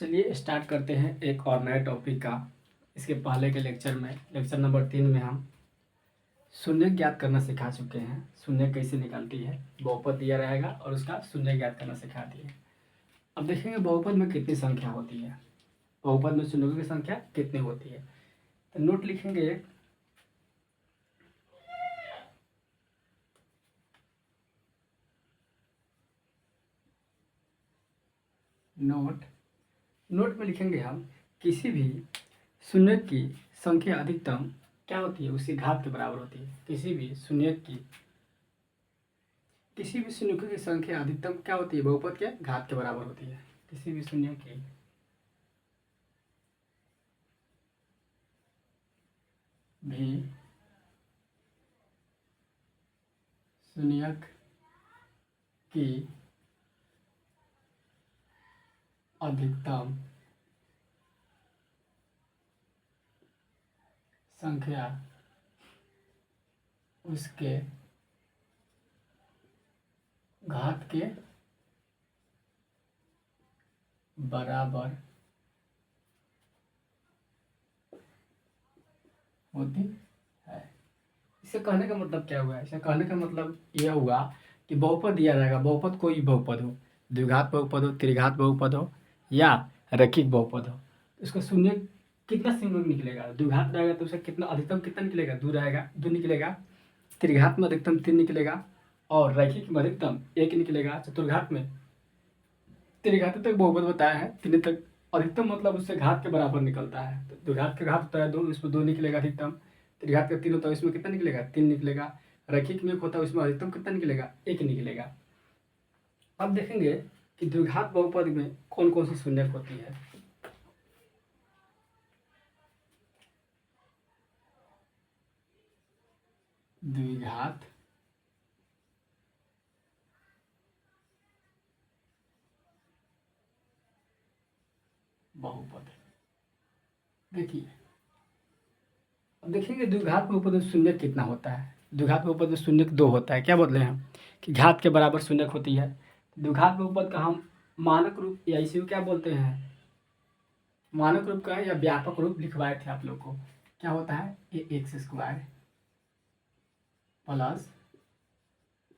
चलिए स्टार्ट करते हैं एक और नए टॉपिक का। इसके पहले के लेक्चर में लेक्चर नंबर 3 में हम शून्य ज्ञात करना सिखा चुके हैं। शून्य कैसे निकलती है, बहुपद दिया रहेगा और उसका शून्य ज्ञात करना सिखा दिए। अब देखेंगे बहुपद में कितनी संख्या होती है, बहुपद में शून्यों की संख्या कितनी होती है। तो नोट लिखेंगे नोट में लिखेंगे हम किसी भी शून्य की संख्या अधिकतम क्या होती है, उसकी घात के बराबर होती है। किसी भी शून्य की संख्या अधिकतम क्या होती है, बहुपद के घात के बराबर होती है। किसी भी शून्य की अधिकतम संख्या उसके घात के बराबर होती है। इसे कहने का मतलब क्या हुआ? इसे कहने का मतलब यह हुआ कि बहुपद दिया जाएगा, बहुपद कोई भी बहुपद हो, द्विघात बहुपद हो, त्रिघात बहुपद हो या रैखिक बहुपद हो, इसका शून्य कितना शून्य निकलेगा। द्विघात रहेगा तो उसका कितना अधिकतम कितना निकलेगा, 2 रहेगा, 2 निकलेगा। त्रिघात में अधिकतम 3 निकलेगा और रैखिक में अधिकतम 1 निकलेगा। चतुर्घात में त्रिघात तक बहुपद बताया है, 3 तक अधिकतम मतलब उससे घात के बराबर निकलता है। तो द्विघात का घात होता है 2, इसमें 2 निकलेगा अधिकतम। त्रिघात का 3 होता है, इसमें कितना निकलेगा, 3 निकलेगा। रैखिक में 1 होता है, उसमें अधिकतम कितना निकलेगा, 1 निकलेगा। अब देखेंगे कि द्विघात बहुपद में कौन कौन सी शून्य होती है। द्विघात बहुपद देखिए, अब देखेंगे द्विघात बहुपद में शून्य कितना होता है। द्विघात बहुपद में शून्य 2 होता है। क्या बोल रहे हैं कि घात के बराबर शून्य होती है। द्विघात बहुपद का हम मानक रूप या इसी को क्या बोलते हैं, मानक रूप का या व्यापक रूप लिखवाए थे आप लोग को। क्या होता है, a x square plus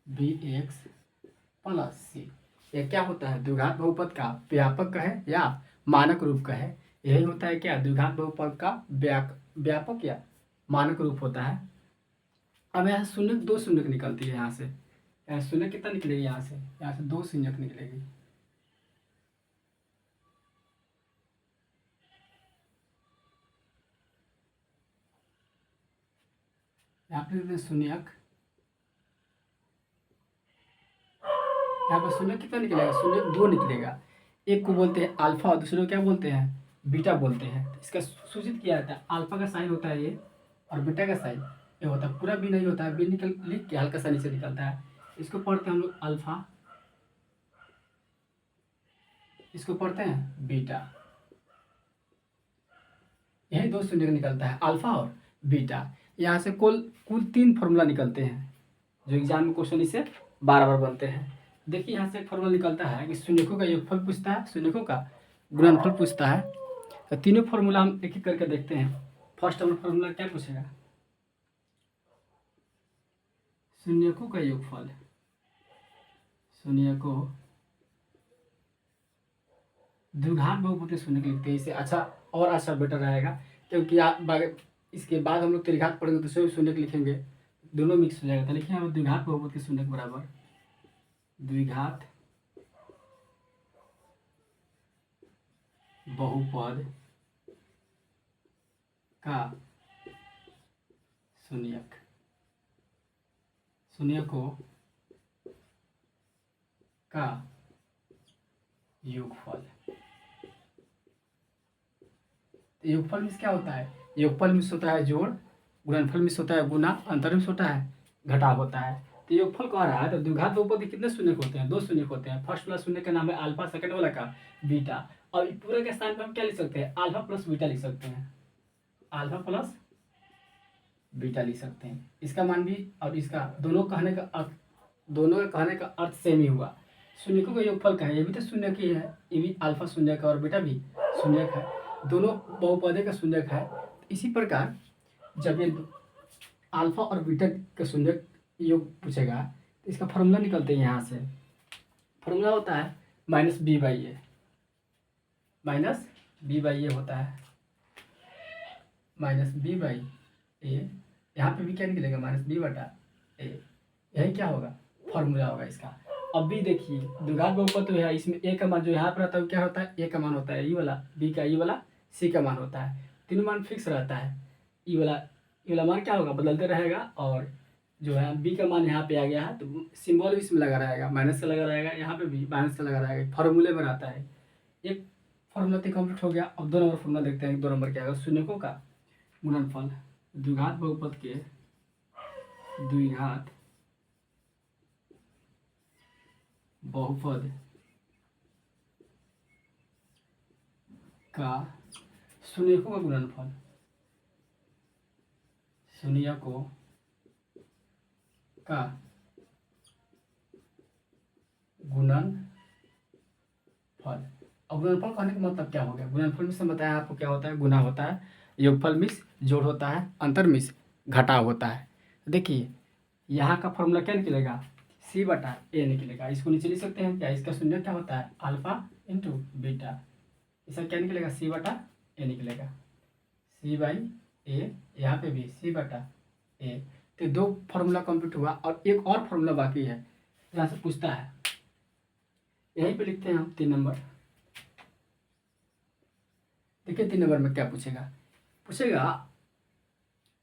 b x plus c. ये क्या होता है, द्विघात बहुपद का व्यापक है या मानक रूप का है। यही होता है क्या, द्विघात बहुपद का व्यापक या मानक रूप होता है। अब यहाँ शून्य 2 शून्य निकलती है। यहाँ से यहाँ शून्य कितना निकलेगी, यहाँ से 2 शून्य निकलेगी। यहाँ पे लिखते हैं शून्यक, यहाँ पर शून्य कितना निकलेगा, शून्य 2 निकलेगा। एक को बोलते हैं अल्फा और दूसरे को क्या बोलते हैं, बीटा बोलते हैं। इसका सूचित किया जाता है, अल्फा का साइन होता है ये और बीटा का साइन ये होता है। पूरा बी नहीं होता है, बी निकल लिख के हल्का सा नीचे निकलता है। इसको पढ़ते हैं हम लोग अल्फा, इसको पढ़ते हैं बीटा। यही 2 शून्य निकलता है, अल्फा और बीटा। यहाँ से कुल 3 फॉर्मूला निकलते हैं जो एग्जाम में क्वेश्चन इससे बार बार बनते हैं। देखिए यहाँ से एक फॉर्मूला निकलता है कि शून्यकों का योगफल पूछता है, शून्यकों का गुणनफल पूछता है। तो तीनों फॉर्मूला हम एक एक करके देखते हैं। फर्स्ट नंबर फॉर्मूला क्या पूछेगा, शून्यकों का योगफल, शून्यकों द्विघात बहुपद के शून्य लिखते हैं। इसे अच्छा और अच्छा बेटर रहेगा, क्योंकि इसके बाद हम लोग त्रिघात पढ़ेंगे तो उसमें शून्य लिखेंगे, दोनों मिक्स हो जाएगा। तो लिखिए हम द्विघात बहुपद के शून्य के बराबर द्विघात बहुपद का शून्यक, शून्यकों का योगफल। योगफल में क्या होता है, योगफल में होता है जोड़, गुणनफल में होता है गुना, अंतर में होता है घटाव होता है। तो योगफल कह रहा है तो द्विघात बहुपद के कितने शून्य होते हैं, 2 शून्य होते हैं। फर्स्ट वाला शून्य का नाम है अल्फा, सेकंड वाला का बीटा। और पूरे के स्थान पर हम क्या लिख सकते हैं, अल्फा प्लस बीटा लिख सकते हैं, अल्फा प्लस बीटा लिख सकते हैं। इसका मान भी और इसका दोनों का कहने का अर्थ सेम ही हुआ। शून्यकों का योगफल का है, ये भी तो शून्य की है, ये भी अल्फा शून्य का और बीटा भी शून्य का है, दोनों बहुपदे का शून्य का है। इसी प्रकार जब ये अल्फा और बीटा का शून्य योग पूछेगा तो इसका फॉर्मूला निकलते हैं यहाँ से। फॉर्मूला होता है minus b by a, minus b by a होता है, माइनस बी बाई ए। यहाँ पे भी क्या निकलेगा, माइनस बी बटा ए, यही क्या होगा, फॉर्मूला होगा इसका। अब भी देखिए द्विघात बहुपद तो है, इसमें ए का मान जो यहाँ पर आता है वो क्या होता है, ए का मान होता है ई वाला, बी का ई वाला, सी का मान होता है, तीनों मान फिक्स रहता है। ई वाला मान क्या होगा, बदलते रहेगा, और जो है बी का मान यहाँ पे आ गया है तो सिंबल भी इसमें लगा रहेगा, माइनस का लगा रहेगा, यहाँ पे भी माइनस का लगा रहेगा, फॉर्मूले में रहता है। एक फॉर्मूला तो कंप्लीट हो गया। अब 2 नंबर फॉर्मूला देखते हैं, 2 नंबर क्या होगा, शून्यकों का गुणनफल द्विघात बहुपद के द्विघात बहुपद का शून्यकों का गुणनफल, शून्यकों का गुणनफल। अब गुणनफल कहने का मतलब क्या हो गया, गुणनफल में से बताया आपको क्या होता है, गुना होता है, योगफल मिस जोड़ होता है, अंतर मिस घटाव होता है। देखिए यहाँ का फॉर्मूला क्या निकलेगा, सी बटा ए निकलेगा। इसको नीचे लिख सकते हैं क्या, इसका शून्य क्या होता है, अल्फा इंटू बीटा, इसका क्या निकलेगा, सी बटा ए निकलेगा, सी बाई ए, यहाँ पे भी सी बटा ए। तो 2 फार्मूला कंप्लीट हुआ और एक और फार्मूला बाकी है, यहाँ से पूछता है, यहीं पे लिखते हैं हम 3 नंबर। देखिए 3 नंबर में क्या पूछेगा, पूछेगा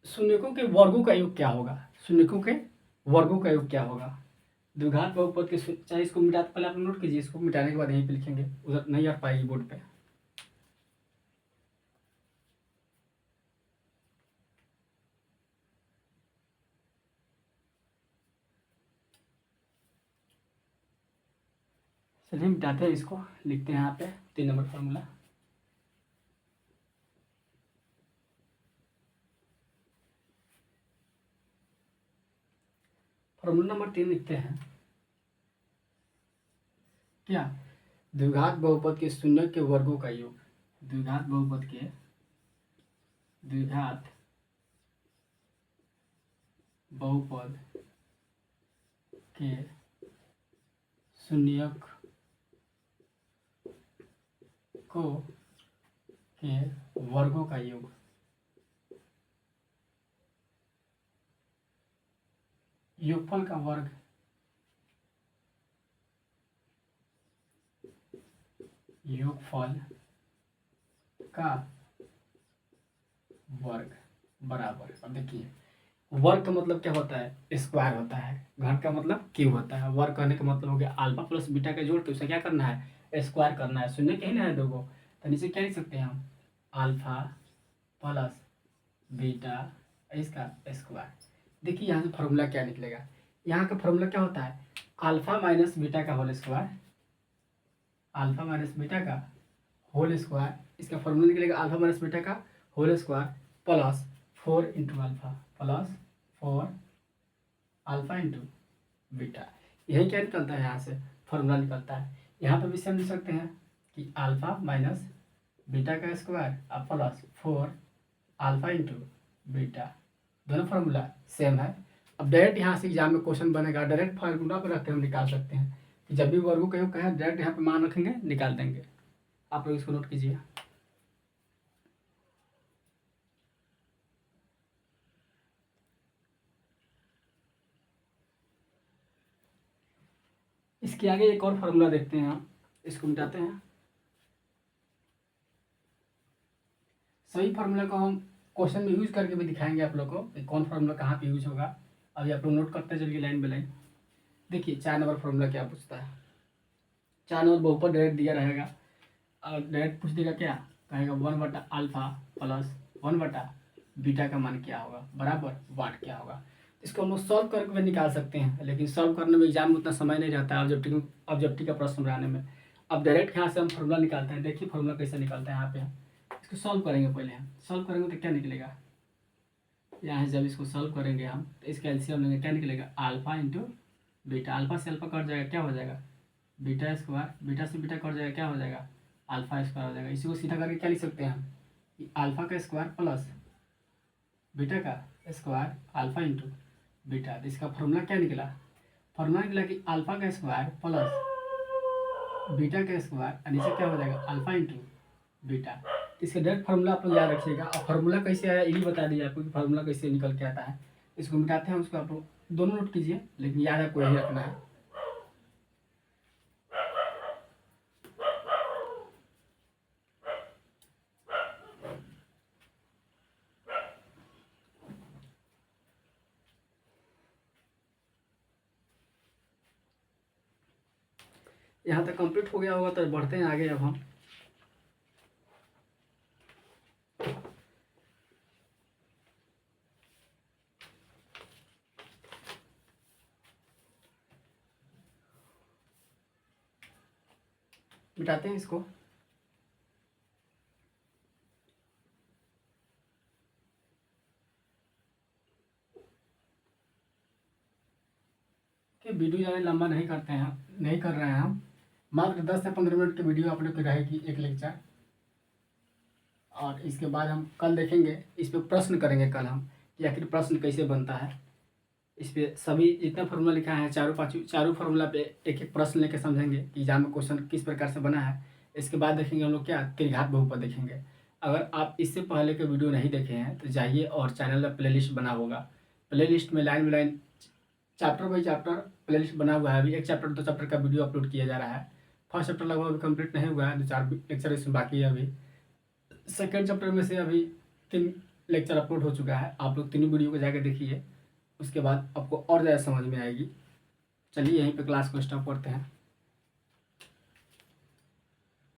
शून्यकों के वर्गों का योग क्या होगा, शून्यकों के वर्गों का योग क्या होगा। द्विघात बहुपद के चाहे इसको मिटा, पहले आप नोट कीजिए, इसको मिटाने के बाद यहीं पे लिखेंगे, उधर नहीं आ पाएगी बोर्ड पे। चलिए मिटाते हैं इसको, लिखते हैं यहाँ पे 3 नंबर फार्मूला। फार्मूला नंबर 3 लिखते हैं क्या, द्विघात बहुपद के शून्य के वर्गों का योग, द्विघात बहुपद के द्विघात बहुपद के शून्यक को के वर्गों का योग, योगफल का वर्ग, योगफल का वर्ग बराबर। अब देखिए वर्ग का मतलब क्या होता है, स्क्वायर होता है, घन का मतलब क्यूब होता है, वर्ग करने का मतलब हो गया अल्फा प्लस बीटा का जोड़ के उसे क्या करना है, स्क्वायर करना है। शून्य कहीं ना है दो को, तो नीचे क्या लिख सकते हैं हम, अल्फा प्लस बीटा इसका स्क्वायर। देखिए यहाँ से फॉर्मूला क्या निकलेगा, यहाँ का फॉर्मूला क्या होता है, अल्फा माइनस बीटा का whole square, alpha minus beta का होल स्क्वायर, इसका फॉर्मूला निकलेगा अल्फा माइनस बीटा का whole square plus 4 into alpha plus 4 alpha into beta. यही क्या निकलता है, यहाँ से फॉर्मूला निकलता है। यहाँ पर भी सेम लिख सकते हैं कि अल्फा माइनस बीटा का स्क्वायर अब प्लस 4 अल्फा इंटू बीटा, दोनों फार्मूला सेम है। अब डायरेक्ट यहाँ से एग्जाम में क्वेश्चन बनेगा, डायरेक्ट फार्मूला पर रख के हम निकाल सकते हैं कि जब भी वर्गों का योग कहें डायरेक्ट यहाँ पे मान रखेंगे निकाल देंगे। आप लोग इसको नोट कीजिए। इसके आगे एक और फार्मूला देखते हैं हम, इसको मिटाते हैं। सही फार्मूला को हम क्वेश्चन में यूज करके भी दिखाएंगे आप लोग को कि कौन फार्मूला कहाँ पे यूज होगा। अभी आप लोग नोट करते चलिए लाइन बाय लाइन। देखिए 4 नंबर फार्मूला क्या पूछता है, 4 नंबर बहुपद डायरेक्ट दिया रहेगा और डायरेक्ट पूछ देगा क्या, कहेगा 1 बटा अल्फा प्लस 1 बटा बीटा का मान क्या होगा बराबर वाट क्या होगा। इसको हम लोग सॉल्व करके भी निकाल सकते हैं, लेकिन सॉल्व करने में एग्जाम में उतना समय नहीं रहता है ऑब्जेक्टिव का प्रश्न बनाने में। अब डायरेक्ट यहाँ से हम फार्मूला निकालते हैं। देखिए फार्मूला कैसे निकलता है, यहाँ पे हम इसको सॉल्व करेंगे। पहले हम सॉल्व करेंगे तो क्या निकलेगा, यहाँ से जब इसको सॉल्व करेंगे हम तो इसका एलसीएम लेंगे, क्या निकलेगा अल्फा इंटू बीटा, अल्फा से अल्फा कट जाएगा क्या हो जाएगा बीटा स्क्वायर, बीटा से बीटा कट जाएगा, क्या हो जाएगा, अल्फा स्क्वायर हो जाएगा। इसी को सीधा करके क्या लिख सकते हैं हम, कि अल्फा का स्क्वायर प्लस बीटा का स्क्वायर अल्फा इंटू बीटा। तो इसका फॉर्मूला क्या निकला, फॉर्मूला निकला कि अल्फा का स्क्वायर प्लस बीटा का स्क्वायर, और नीचे क्या हो जाएगा, अल्फा इंटू बीटा। तो इसका डायरेक्ट फार्मूला आप लोग याद रखिएगा। और फार्मूला कैसे आया ये भी बता दिया आपको कि फार्मूला कैसे निकल के आता है। इसको मिटाते हैं, उसको आप लोग दोनों नोट कीजिए, लेकिन याद आपको यही रखना है। यहाँ तक कंप्लीट हो गया होगा, तो बढ़ते हैं आगे अब हम। मिटाते हैं इसको। कि वीडियो ज़्यादा लंबा नहीं करते हैं, नहीं कर रहे हैं हम, मात्र 10 से 15 मिनट की वीडियो आप लोग की रहेगी, एक लेक्चर। और इसके बाद हम कल देखेंगे, इस पर प्रश्न करेंगे कल हम, कि आखिर प्रश्न कैसे बनता है। इस पर सभी जितना फार्मूला लिखा है, चारों फार्मूला पे एक एक प्रश्न लेके समझेंगे कि एग्जाम में क्वेश्चन किस प्रकार से बना है। इसके बाद देखेंगे हम लोग क्या, त्रिघात बहुपद देखेंगे। अगर आप इससे पहले के वीडियो नहीं देखे हैं तो जाइए, और चैनल में प्लेलिस्ट बना होगा, प्लेलिस्ट में line chapter by chapter playlist बना हुआ है। अभी एक चैप्टर 2 चैप्टर का वीडियो अपलोड किया जा रहा है। फर्स्ट चैप्टर लगभग अभी कंप्लीट नहीं हुआ है, 2-4 लेक्चर इसमें बाकी है। अभी सेकेंड चैप्टर में से अभी 3 लेक्चर अपलोड हो चुका है। आप लोग तीनों वीडियो को जाकर देखिए, उसके बाद आपको और ज़्यादा समझ में आएगी। चलिए यहीं पे क्लास को स्टॉप करते हैं।